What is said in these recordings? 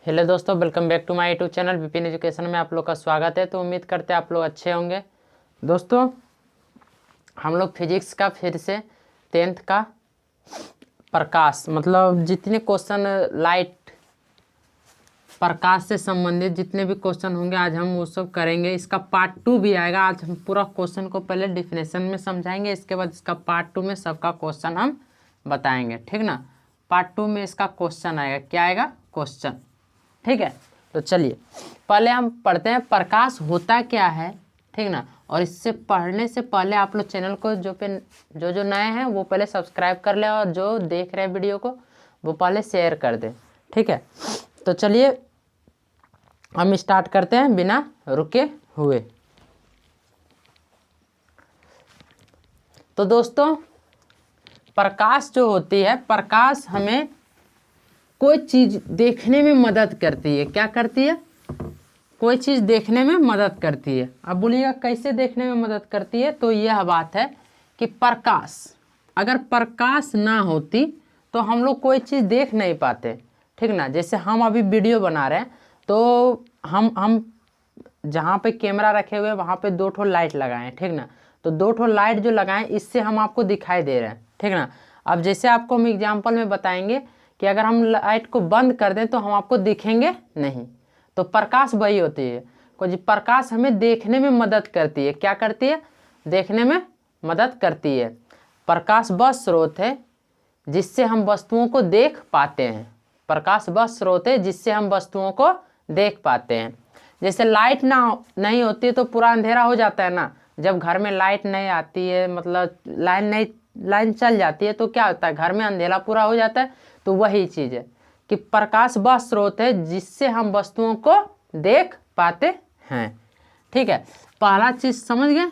Hello दोस्तों, welcome back to my YouTube channel Vipin education में आप लोग का स्वागत है। तो उम्मीद करते हैं आप लोग अच्छे होंगे। दोस्तों, हम लोग फिजिक्स का फिर से 10th का प्रकाश मतलब जितने क्वेश्चन लाइट प्रकाश से संबंधित जितने भी क्वेश्चन होंगे आज हम वो सब करेंगे। इसका पार्ट 2 भी आएगा। आज हम पूरा क्वेश्चन को पहले डिफिनेशन में समझाएंगे, इसके बाद इसका पार्ट 2 में सबका क्वेश्चन हम बताएंगे, ठीक ना। पार्ट 2 में इसका क्वेश्चन आएगा, क्या आएगा? क्वेश्चन, ठीक है। तो चलिए पहले हम पढ़ते हैं प्रकाश होता क्या है, ठीक ना। और इससे पढ़ने से पहले आप लोग चैनल को जो नए हैं वो पहले सब्सक्राइब कर ले, और जो देख रहे हैं वीडियो को वो पहले शेयर कर दें, ठीक है। तो चलिए हम स्टार्ट करते हैं बिना रुके हुए। तो दोस्तों, प्रकाश जो होती है, प्रकाश हमें कोई चीज़ देखने में मदद करती है। क्या करती है? कोई चीज़ देखने में मदद करती है। अब बोलिएगा कैसे देखने में मदद करती है? तो यह बात है कि प्रकाश, अगर प्रकाश ना होती तो हम लोग कोई चीज़ देख नहीं पाते, ठीक ना। जैसे हम अभी वीडियो बना रहे हैं तो हम जहाँ पे कैमरा रखे हुए हैं वहाँ पे 2 ठो लाइट लगाए हैं, ठीक ना। तो 2 ठो लाइट जो लगाएं इससे हम आपको दिखाई दे रहे हैं, ठीक ना। अब जैसे आपको हम एग्जाम्पल में बताएंगे कि अगर हम लाइट को बंद कर दें तो हम आपको दिखेंगे नहीं। तो प्रकाश वही होती है, कुछ प्रकाश हमें देखने में मदद करती है। क्या करती है? देखने में मदद करती है। प्रकाश वह स्रोत है जिससे हम वस्तुओं को देख पाते हैं। प्रकाश वह स्रोत है जिससे हम वस्तुओं को देख पाते हैं। जैसे लाइट नहीं होती है तो पूरा अंधेरा हो जाता है ना। जब घर में लाइट नहीं आती है, मतलब लाइन चल जाती है तो क्या होता है? घर में अंधेरा पूरा हो जाता है। तो वही चीज़ है कि प्रकाश वह स्रोत है जिससे हम वस्तुओं को देख पाते हैं, ठीक है। पहला चीज समझ गए,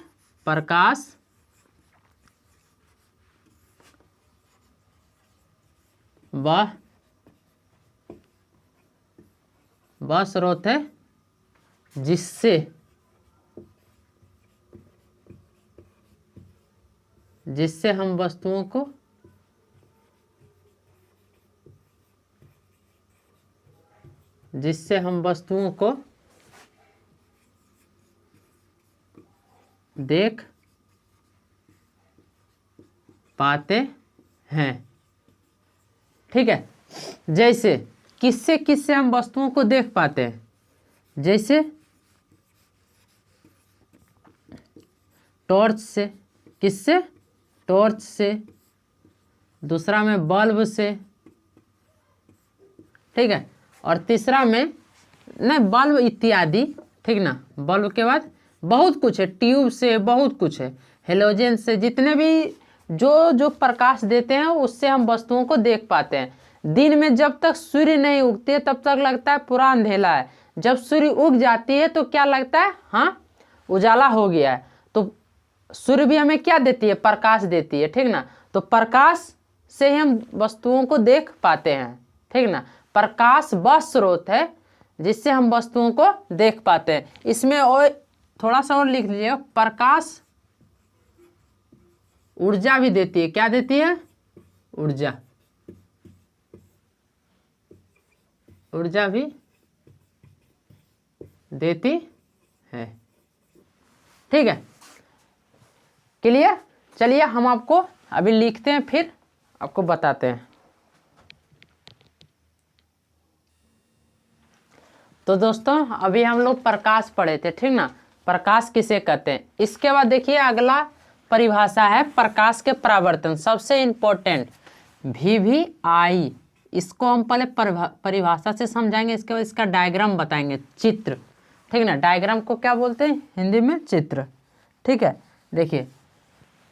प्रकाश वह स्रोत है जिससे हम वस्तुओं को देख पाते हैं, ठीक है। जैसे किससे हम वस्तुओं को देख पाते हैं? जैसे टॉर्च से। किससे? टॉर्च से। दूसरा में बल्ब से, ठीक है। और तीसरा में नहीं बल्ब इत्यादि, ठीक ना। बल्ब के बाद बहुत कुछ है, ट्यूब से बहुत कुछ है, हेलोजन से, जितने भी जो प्रकाश देते हैं उससे हम वस्तुओं को देख पाते हैं। दिन में जब तक सूर्य नहीं उगती है तब तक लगता है पूरा अंधेला है। जब सूर्य उग जाती है तो क्या लगता है? हाँ, उजाला हो गया है। तो सूर्य भी हमें क्या देती है? प्रकाश देती है, ठीक ना। तो प्रकाश से ही हम वस्तुओं को देख पाते हैं, ठीक ना। प्रकाश वह स्रोत है जिससे हम वस्तुओं को देख पाते हैं। इसमें और थोड़ा सा और लिख लीजिएगा, प्रकाश ऊर्जा भी देती है। क्या देती है? ऊर्जा भी देती है, ठीक है। क्लियर? चलिए हम आपको अभी लिखते हैं, फिर आपको बताते हैं। तो दोस्तों, अभी हम लोग प्रकाश पढ़े थे, ठीक ना। प्रकाश किसे कहते हैं? इसके बाद देखिए अगला परिभाषा है प्रकाश के परावर्तन, सबसे इंपॉर्टेंट VVI। इसको हम पहले परिभाषा से समझाएंगे, इसके बाद इसका डायग्राम बताएंगे, चित्र, ठीक ना। डायग्राम को क्या बोलते हैं हिंदी में? चित्र, ठीक है। देखिए,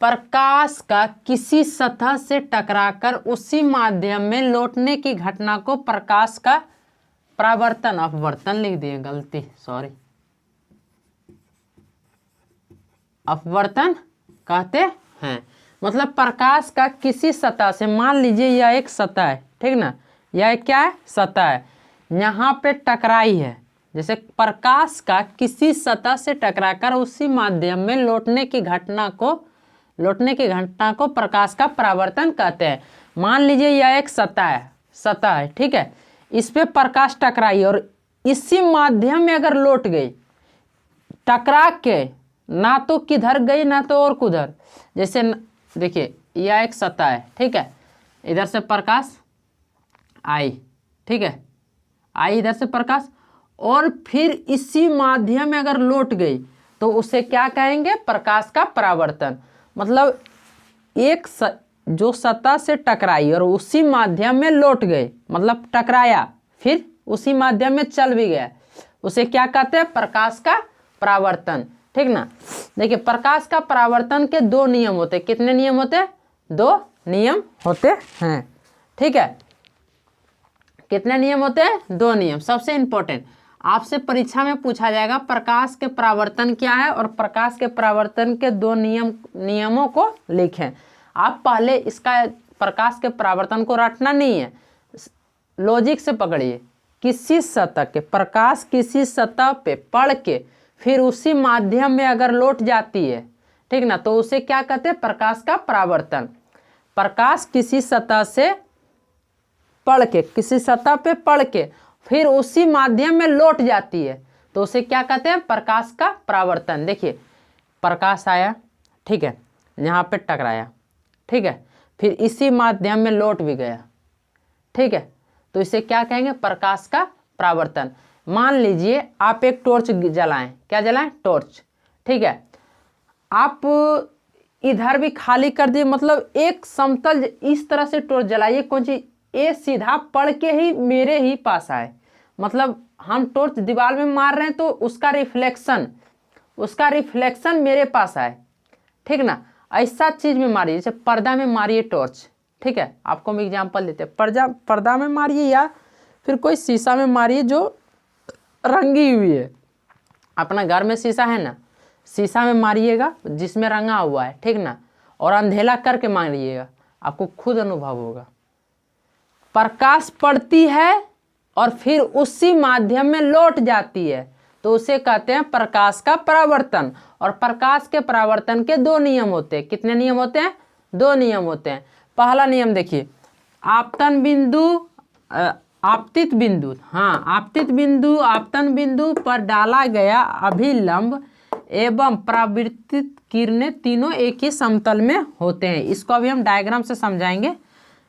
प्रकाश का किसी सतह से टकराकर उसी माध्यम में लौटने की घटना को प्रकाश का परावर्तन, अपवर्तन लिख दिए, गलती, सॉरी, अपवर्तन कहते हैं। मतलब प्रकाश का किसी सतह से, मान लीजिए यह एक सतह है, ठीक ना। यह क्या है? सतह है, यहाँ पे टकराई है। जैसे प्रकाश का किसी सतह से टकराकर उसी माध्यम में लौटने की घटना को प्रकाश का परावर्तन कहते हैं। मान लीजिए यह एक सतह है, ठीक है। इस पे प्रकाश टकराई और इसी माध्यम में अगर लौट गई, टकरा के ना तो किधर गई ना तो और कुधर। जैसे देखिए यह एक सतह है, ठीक है, इधर से प्रकाश आई, ठीक है, आई इधर से प्रकाश, और फिर इसी माध्यम में अगर लौट गई तो उसे क्या कहेंगे, प्रकाश का परावर्तन। मतलब एक जो सतह से टकराई और उसी माध्यम में लौट गए, मतलब टकराया फिर उसी माध्यम में चल भी गया, उसे क्या कहते हैं, प्रकाश का परावर्तन। ठीक ना। देखिए प्रकाश का परावर्तन के दो नियम होते हैं। कितने नियम होते हैं, दो नियम होते हैं। ठीक है, कितने नियम होते हैं, दो नियम। सबसे इंपॉर्टेंट आपसे परीक्षा में पूछा जाएगा प्रकाश के परावर्तन क्या है और प्रकाश के परावर्तन के दो नियमों को लिखें। आप पहले इसका प्रकाश के परावर्तन को रटना नहीं है, लॉजिक से पकड़िए। किसी सतह के प्रकाश किसी सतह पे पड़ के फिर उसी माध्यम में अगर लौट जाती है, ठीक ना, तो उसे क्या कहते हैं, प्रकाश का परावर्तन। प्रकाश किसी सतह से पड़ के, किसी सतह पे पड़ के फिर उसी माध्यम में लौट जाती है तो उसे क्या कहते हैं, प्रकाश का परावर्तन। देखिए प्रकाश आया, ठीक है, यहाँ पे टकराया, ठीक है, फिर इसी माध्यम में लौट भी गया, ठीक है, तो इसे क्या कहेंगे, प्रकाश का परावर्तन। मान लीजिए आप एक टॉर्च जलाएं, क्या जलाएं, टॉर्च, ठीक है, आप इधर भी खाली कर दिए, मतलब एक समतल इस तरह से टॉर्च जलाइए, कौन सी, ये सीधा पड़ के ही मेरे ही पास आए, मतलब हम टॉर्च दीवार में मार रहे हैं तो उसका रिफ्लेक्शन मेरे पास आए, ठीक ना। ऐसा चीज में मारिए, जैसे पर्दा में मारिए टॉर्च, ठीक है, आपको हम एग्जांपल देते हैं, पर्दा में मारिए या फिर कोई शीशा में मारिए जो रंगी हुई है। अपना घर में शीशा है ना, शीशा में मारिएगा जिसमें रंगा हुआ है, ठीक ना, और अंधेला करके मारिएगा, आपको खुद अनुभव होगा। प्रकाश पड़ती है और फिर उसी माध्यम में लौट जाती है तो उसे कहते हैं प्रकाश का परावर्तन। और प्रकाश के परावर्तन के दो नियम होते हैं। कितने नियम होते हैं, दो नियम होते हैं। पहला नियम देखिए, आपतन बिंदु आपतित बिंदु, हाँ आपतित बिंदु आपतन बिंदु पर डाला गया अभिलंब एवं परावर्तित किरणें तीनों एक ही समतल में होते हैं। इसको अभी हम डायग्राम से समझाएंगे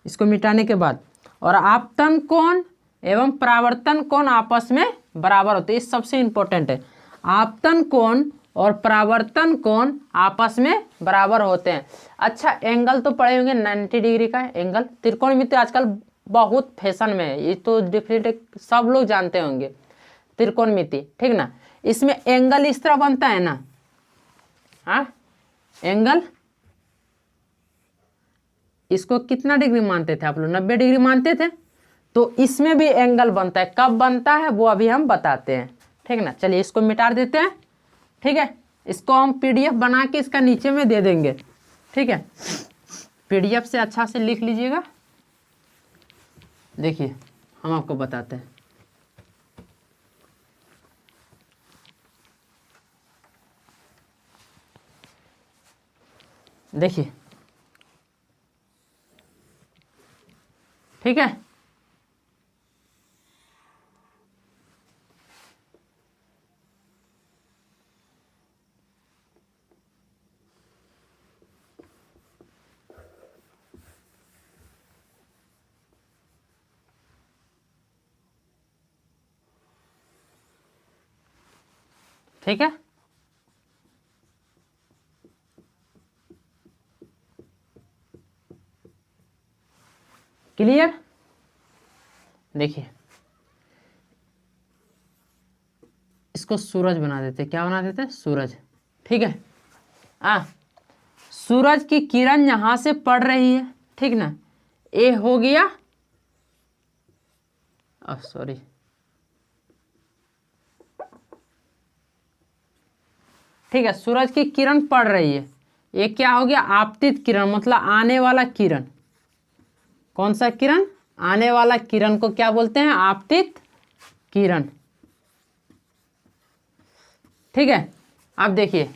इसको मिटाने के बाद। और आपतन कोण एवं परावर्तन कोण आपस में बराबर होते हैं, ये सबसे इंपॉर्टेंट है। आपतन कोण और परावर्तन कोण आपस में बराबर होते हैं। अच्छा एंगल तो पढ़े होंगे, 90 डिग्री का एंगल, त्रिकोणमिति आजकल बहुत फैशन में है, ये तो डिफरेंट सब लोग जानते होंगे त्रिकोणमिति, ठीक ना। इसमें एंगल इस तरह बनता है ना, हाँ एंगल, इसको कितना डिग्री मानते थे आप लोग, 90 डिग्री मानते थे। तो इसमें भी एंगल बनता है, कब बनता है वो अभी हम बताते हैं, ठीक ना। चलिए इसको मिटा देते हैं, ठीक है, इसको हम पीडीएफ बना के इसका नीचे में दे देंगे, ठीक है, पीडीएफ से अच्छा से लिख लीजिएगा। देखिए हम आपको बताते हैं, देखिए ठीक है, ठीक है, क्लियर। देखिए इसको सूरज बना देते, क्या बना देते, सूरज, ठीक है। सूरज की किरण यहां से पड़ रही है, ठीक ना, ए हो गया, सॉरी, ठीक है, सूरज की किरण पड़ रही है, ये क्या हो गया, आपतित किरण, मतलब आने वाला किरण। कौन सा किरण, आने वाला किरण को क्या बोलते हैं, आपतित किरण, ठीक है। अब देखिए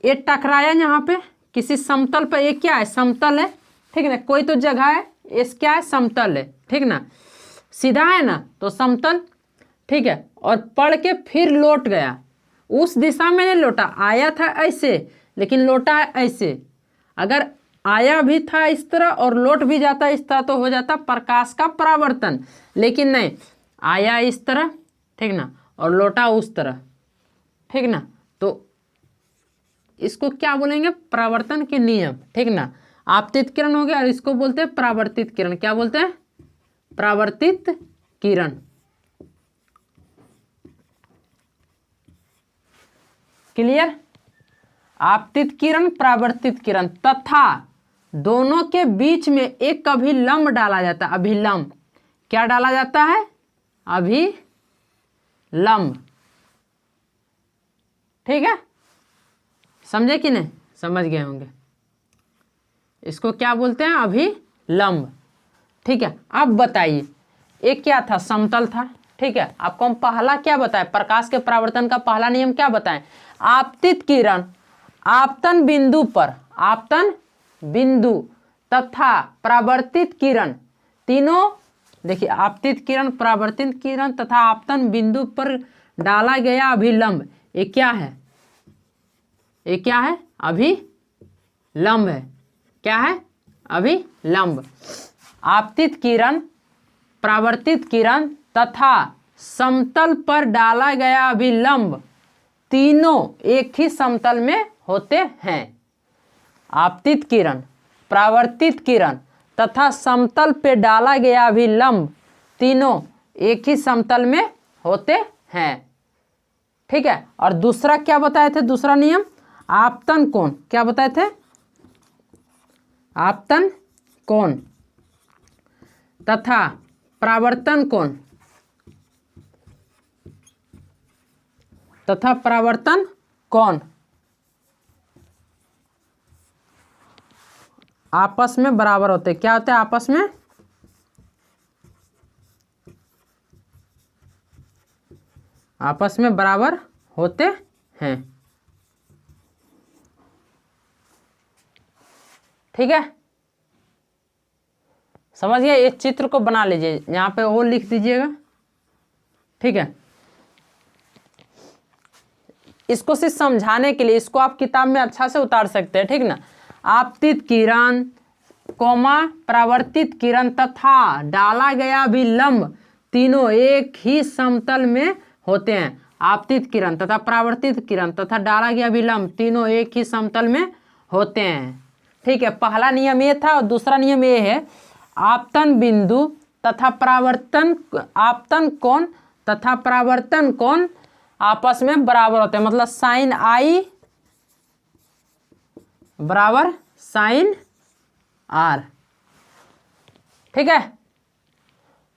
ये टकराया यहाँ पे किसी समतल पर, ये क्या है, समतल है, ठीक है ना, कोई तो जगह है, इस क्या है, समतल है, ठीक ना। सीधा है ना तो समतल, ठीक है। और पढ़ के फिर लौट गया, उस दिशा में नहीं लौटा, आया था ऐसे लेकिन लौटा ऐसे। अगर आया भी था इस तरह और लौट भी जाता इस तरह तो हो जाता प्रकाश का परावर्तन, लेकिन नहीं, आया इस तरह, ठीक ना, और लौटा उस तरह, ठीक ना, तो इसको क्या बोलेंगे, परावर्तन के नियम, ठीक ना। आपतित किरण हो गया और इसको बोलते हैं परावर्तित किरण। क्या बोलते हैं, परावर्तित किरण। क्लियर। आपतित किरण, परावर्तित किरण, तथा दोनों के बीच में एक अभिलंब डाला जाता है। अभिलंब, क्या डाला जाता है, अभिलंब, ठीक है। समझे कि नहीं, समझ गए होंगे। इसको क्या बोलते हैं, अभिलंब, ठीक है। अब बताइए एक क्या था, समतल था, ठीक है। आपको हम पहला क्या बताएं, प्रकाश के परावर्तन का पहला नियम क्या बताएं, आपतित किरण आपतन बिंदु पर, आपतन बिंदु तथा परावर्तित किरण, तीनों देखिए, आपतित किरण, परावर्तित किरण तथा आपतन बिंदु पर डाला गया अभिलंब, ये क्या है, ये क्या है, अभिलंब है। क्या है, अभिलंब। आपतित किरण, परावर्तित किरण तथा समतल पर डाला गया अभिलंब तीनों एक ही समतल में होते हैं। आपतित किरण, परावर्तित किरण तथा समतल पे डाला गया अभिलंब तीनों एक ही समतल में होते हैं, ठीक है। और दूसरा क्या बताए थे, दूसरा नियम, आपतन कोण, क्या बताए थे, आपतन कोण तथा परावर्तन कोण, तथा परावर्तन कोण आपस में बराबर होते। क्या होते हैं आपस में, आपस में बराबर होते हैं, ठीक है। समझ गए, इस चित्र को बना लीजिए, यहाँ पे वो लिख दीजिएगा, ठीक है। इसको सिर्फ समझाने के लिए, इसको आप किताब में अच्छा से उतार सकते हैं, ठीक ना। आपतित किरण कोमा परावर्तित किरण तथा डाला गया अभिलंब तीनों एक ही समतल में होते हैं। आपतित किरण तथा परावर्तित किरण तथा डाला गया अभिलंब तीनों एक ही समतल में होते हैं, ठीक है। पहला नियम ये था और दूसरा नियम ये है, आपतन बिंदु तथा परावर्तन, आपतन कोण तथा परावर्तन कोण आपस में बराबर होते हैं, मतलब साइन आई बराबर साइन आर, ठीक है।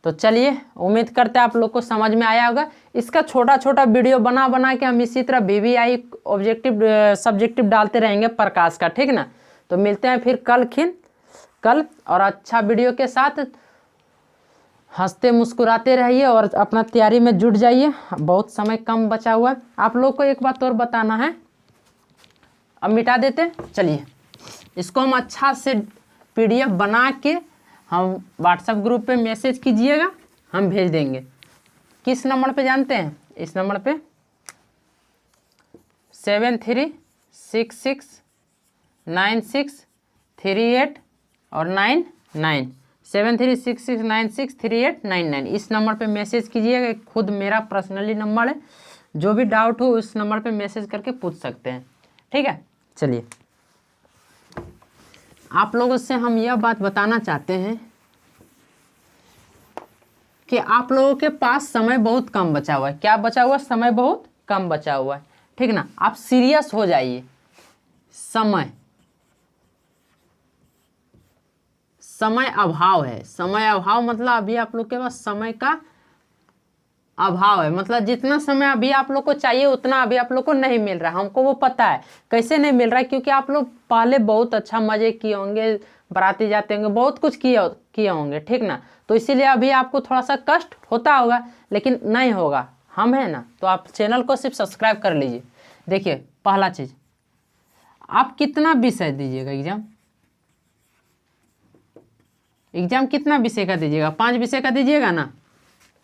तो चलिए, उम्मीद करते हैं आप लोग को समझ में आया होगा। इसका छोटा छोटा वीडियो बना बना के हम इसी तरह VVI ऑब्जेक्टिव सब्जेक्टिव डालते रहेंगे प्रकाश का, ठीक ना। तो मिलते हैं फिर कल और अच्छा वीडियो के साथ। हंसते मुस्कुराते रहिए और अपना तैयारी में जुट जाइए, बहुत समय कम बचा हुआ है। आप लोग को एक बात और बताना है, अब मिटा देते हैं। चलिए, इसको हम अच्छा से PDF बना के हम व्हाट्सएप ग्रुप पे मैसेज कीजिएगा, हम भेज देंगे। किस नंबर पे जानते हैं, इस नंबर पे 73669638 और 99 7366963899 इस नंबर पे मैसेज कीजिएगा। खुद मेरा पर्सनली नंबर है, जो भी डाउट हो उस नंबर पे मैसेज करके पूछ सकते हैं, ठीक है। चलिए, आप लोगों से हम यह बात बताना चाहते हैं कि आप लोगों के पास समय बहुत कम बचा हुआ है। क्या बचा हुआ है, समय बहुत कम बचा हुआ है, ठीक ना। आप सीरियस हो जाइए। समय अभाव है, समय अभाव मतलब अभी आप लोग के पास समय का अभाव है, मतलब जितना समय अभी आप लोग को चाहिए उतना अभी आप लोग को नहीं मिल रहा है। हमको वो पता है कैसे नहीं मिल रहा है, क्योंकि आप लोग पहले बहुत अच्छा मजे किए होंगे, बाराती जाते होंगे, बहुत कुछ किए होंगे, ठीक ना। तो इसीलिए अभी आपको थोड़ा सा कष्ट होता होगा, लेकिन नहीं होगा, हम हैं ना। तो आप चैनल को सिर्फ सब्सक्राइब कर लीजिए। देखिए, पहला चीज़, आप कितना विषय दीजिएगा एग्जाम कितना विषय का दीजिएगा, 5 विषय का दीजिएगा ना।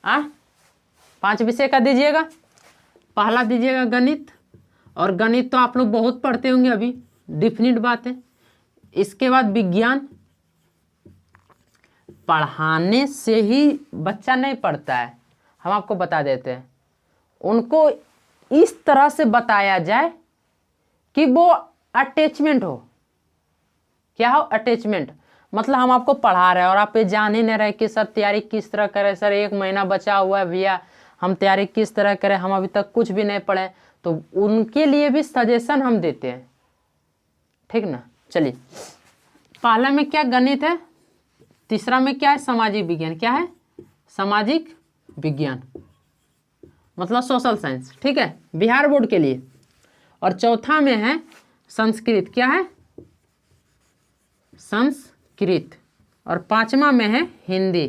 5 विषय का दीजिएगा। पहला दीजिएगा गणित, और गणित तो आप लोग बहुत पढ़ते होंगे अभी, डिफिनिट बात है। इसके बाद विज्ञान, पढ़ाने से ही बच्चा नहीं पढ़ता है, हम आपको बता देते हैं। उनको इस तरह से बताया जाए कि वो अटैचमेंट हो। क्या हो? अटैचमेंट। मतलब हम आपको पढ़ा रहे हैं और आप ये जान ही नहीं रहे कि सर तैयारी किस तरह करें, सर 1 महीना बचा हुआ है भैया, हम तैयारी किस तरह करें, हम अभी तक कुछ भी नहीं पढ़े। तो उनके लिए भी सजेशन हम देते हैं, ठीक ना। चलिए, पहला में क्या गणित है, तीसरा में क्या है सामाजिक विज्ञान, क्या है सामाजिक विज्ञान मतलब सोशल साइंस, ठीक है, बिहार बोर्ड के लिए। और चौथा में है संस्कृत, क्या है संस्कृत। और 5वां में है हिंदी,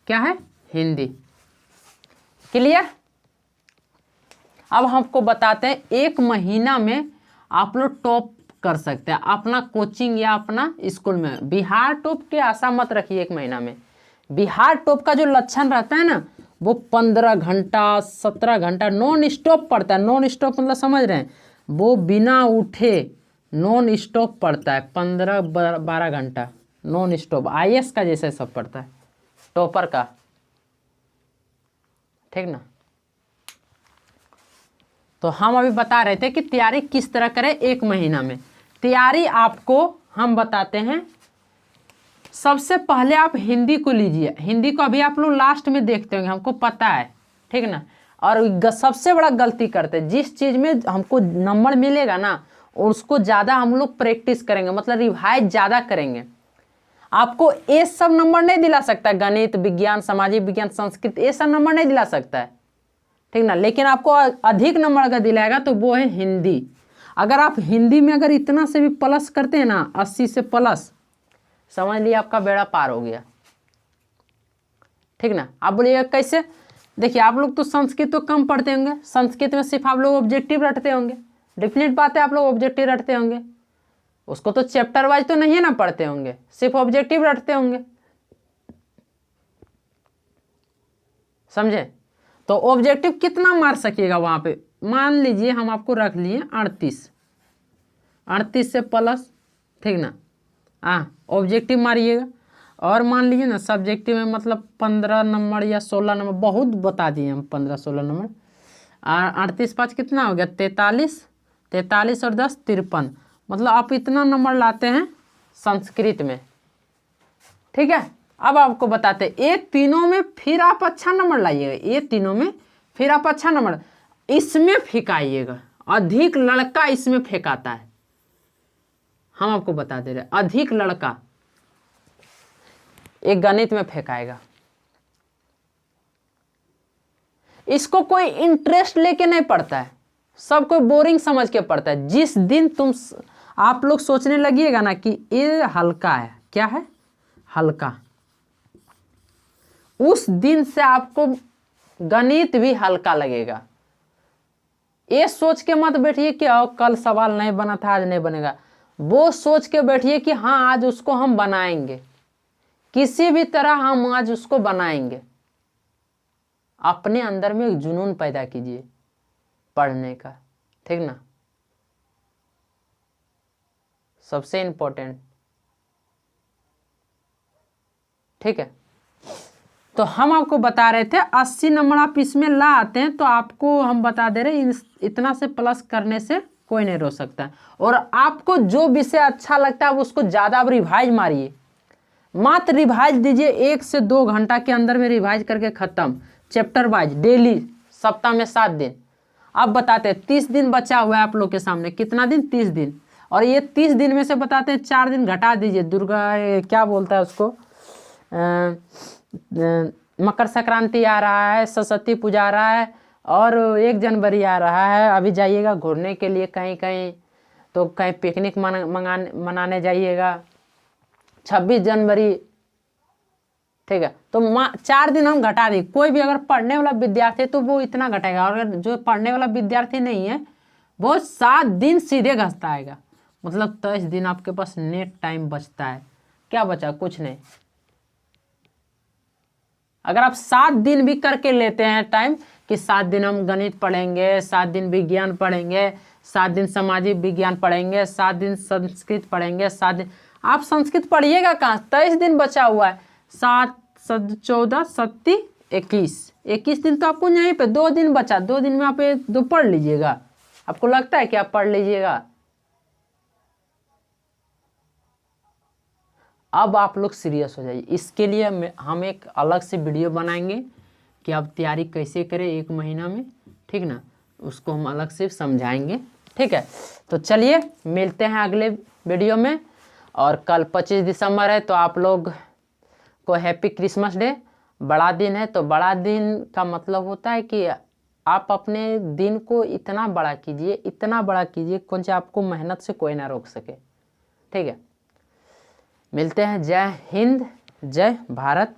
क्या है हिंदी। क्लियर। अब हमको बताते हैं 1 महीना में आप लोग टॉप कर सकते हैं अपना कोचिंग या अपना स्कूल में। बिहार टॉप के आशा मत रखिए 1 महीना में। बिहार टॉप का जो लक्षण रहता है ना, वो 15 घंटा 17 घंटा नॉन स्टॉप पढ़ता है। नॉन स्टॉप मतलब समझ रहे हैं, वो बिना उठे नॉन स्टॉप पढ़ता है 15-12 घंटा नॉन स्टॉप। IAS का जैसे सब पढ़ता है, टॉपर का, ठीक ना। तो हम अभी बता रहे थे कि तैयारी किस तरह करें 1 महीना में। तैयारी आपको हम बताते हैं। सबसे पहले आप हिंदी को लीजिए। हिंदी को अभी आप लोग लास्ट में देखते होंगे, हमको पता है, ठीक ना। और सबसे बड़ा गलती करते हैं, जिस चीज़ में हमको नंबर मिलेगा ना उसको ज़्यादा हम लोग प्रैक्टिस करेंगे, मतलब रिवाइज ज़्यादा करेंगे। आपको ये सब नंबर नहीं दिला सकता है, गणित विज्ञान सामाजिक विज्ञान संस्कृत ये सब नंबर नहीं दिला सकता है, ठीक ना। लेकिन आपको अधिक नंबर अगर दिलाएगा तो वो है हिंदी। अगर आप हिंदी में अगर इतना से भी प्लस करते हैं ना, 80 से प्लस, समझ लिए आपका बेड़ा पार हो गया, ठीक ना। आप बोलिएगा कैसे? देखिए, आप लोग तो संस्कृत तो कम पढ़ते होंगे, संस्कृत में सिर्फ आप लोग ऑब्जेक्टिव रटते होंगे, डेफिनेट बात है आप लोग ऑब्जेक्टिव रटते होंगे। उसको तो चैप्टर वाइज तो नहीं ना पढ़ते होंगे, सिर्फ ऑब्जेक्टिव रटते होंगे, समझे। तो ऑब्जेक्टिव कितना मार सकिएगा वहां पे? मान लीजिए हम आपको रख लिए 38 से प्लस, ठीक ना। ऑब्जेक्टिव मारिएगा। और मान लीजिए ना सब्जेक्टिव में मतलब 15 नंबर या 16 नंबर, बहुत बता दिए हम 15-16 नंबर। 38-5 कितना हो गया? 43 और 10 53, मतलब आप इतना नंबर लाते हैं संस्कृत में, ठीक है। अब आपको बताते हैं ये तीनों में फिर आप अच्छा नंबर लाइएगा, ये तीनों में फिर आप अच्छा नंबर इसमें फेंकाइएगा। अधिक लड़का इसमें फेंकाता है, हम आपको बता दे रहे हैं। अधिक लड़का एक गणित में फेंकाएगा, इसको कोई इंटरेस्ट लेके नहीं पढ़ता है, सब कोई बोरिंग समझ के पढ़ता है। जिस दिन आप लोग सोचने लगिएगा ना कि ये हल्का है, क्या है हल्का, उस दिन से आपको गणित भी हल्का लगेगा। ये सोच के मत बैठिए कि कल सवाल नहीं बना था आज नहीं बनेगा, वो सोच के बैठिए कि हाँ आज उसको हम बनाएंगे, किसी भी तरह हम आज उसको बनाएंगे। अपने अंदर में एक जुनून पैदा कीजिए पढ़ने का, ठीक ना, सबसे इंपॉर्टेंट, ठीक है। तो हम आपको बता रहे थे 80 नंबर आप इसमें ला आते हैं तो आपको हम बता दे रहे इतना से प्लस करने से कोई नहीं रोक सकता। और आपको जो विषय अच्छा लगता है उसको ज़्यादा आप रिवाइज मारिए, मात्र रिवाइज दीजिए। 1 से 2 घंटा के अंदर में रिवाइज करके ख़त्म, चैप्टर वाइज डेली, सप्ताह में 7 दिन। अब बताते हैं 30 दिन बचा हुआ है आप लोग के सामने, कितना दिन? 30 दिन। और ये 30 दिन में से बताते हैं 4 दिन घटा दीजिए, दुर्गा क्या बोलता है उसको, मकर संक्रांति आ रहा है, सरस्वती पूजा आ रहा है और 1 जनवरी आ रहा है। अभी जाइएगा घूमने के लिए कहीं कहीं, तो कहीं पिकनिक मनाने जाइएगा, 26 जनवरी, ठीक है। तो 4 दिन हम घटा दें। कोई भी अगर पढ़ने वाला विद्यार्थी है तो वो इतना घटाएगा, और अगर जो पढ़ने वाला विद्यार्थी नहीं है वो 7 दिन सीधे घसता आएगा, मतलब 23 दिन आपके पास नेट टाइम बचता है। क्या बचा? कुछ नहीं। अगर आप 7 दिन भी करके लेते हैं टाइम कि 7 दिन हम गणित पढ़ेंगे, 7 दिन विज्ञान पढ़ेंगे, 7 दिन सामाजिक विज्ञान पढ़ेंगे, 7 दिन संस्कृत पढ़ेंगे, 7 दिन, आप संस्कृत पढ़िएगा कहाँ, 23 दिन बचा हुआ है, 7 14 27 21 दिन तो आपको यहीं पे 2 दिन बचा, 2 दिन में आप ये 2 पढ़ लीजिएगा। आपको लगता है कि आप पढ़ लीजिएगा? अब आप लोग सीरियस हो जाइए। इसके लिए हम एक अलग से वीडियो बनाएंगे कि आप तैयारी कैसे करें 1 महीना में, ठीक ना, उसको हम अलग से समझाएंगे, ठीक है। तो चलिए मिलते हैं अगले वीडियो में। और कल 25 दिसंबर है, तो आप लोग को हैप्पी क्रिसमस डे। बड़ा दिन है, तो बड़ा दिन का मतलब होता है कि आप अपने दिन को इतना बड़ा कीजिए, इतना बड़ा कीजिए कौन सा आपको मेहनत से कोई ना रोक सके, ठीक है। मिलते हैं। जय हिंद, जय भारत।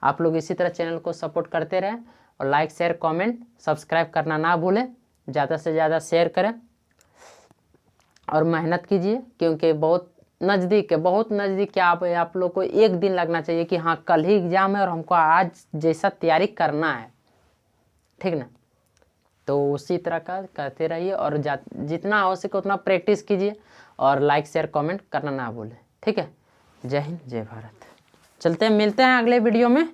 आप लोग इसी तरह चैनल को सपोर्ट करते रहें और लाइक शेयर कमेंट सब्सक्राइब करना ना भूलें। ज़्यादा से ज़्यादा शेयर करें और मेहनत कीजिए, क्योंकि बहुत नज़दीक है, बहुत नज़दीक है। आप लोग को 1 दिन लगना चाहिए कि हाँ कल ही एग्ज़ाम है और हमको आज जैसा तैयारी करना है, ठीक ना। तो उसी तरह का करते रहिए और जितना हो सके उतना प्रैक्टिस कीजिए और लाइक शेयर कमेंट करना ना भूलें, ठीक है। जय हिंद, जय भारत। चलते हैं, मिलते हैं अगले वीडियो में।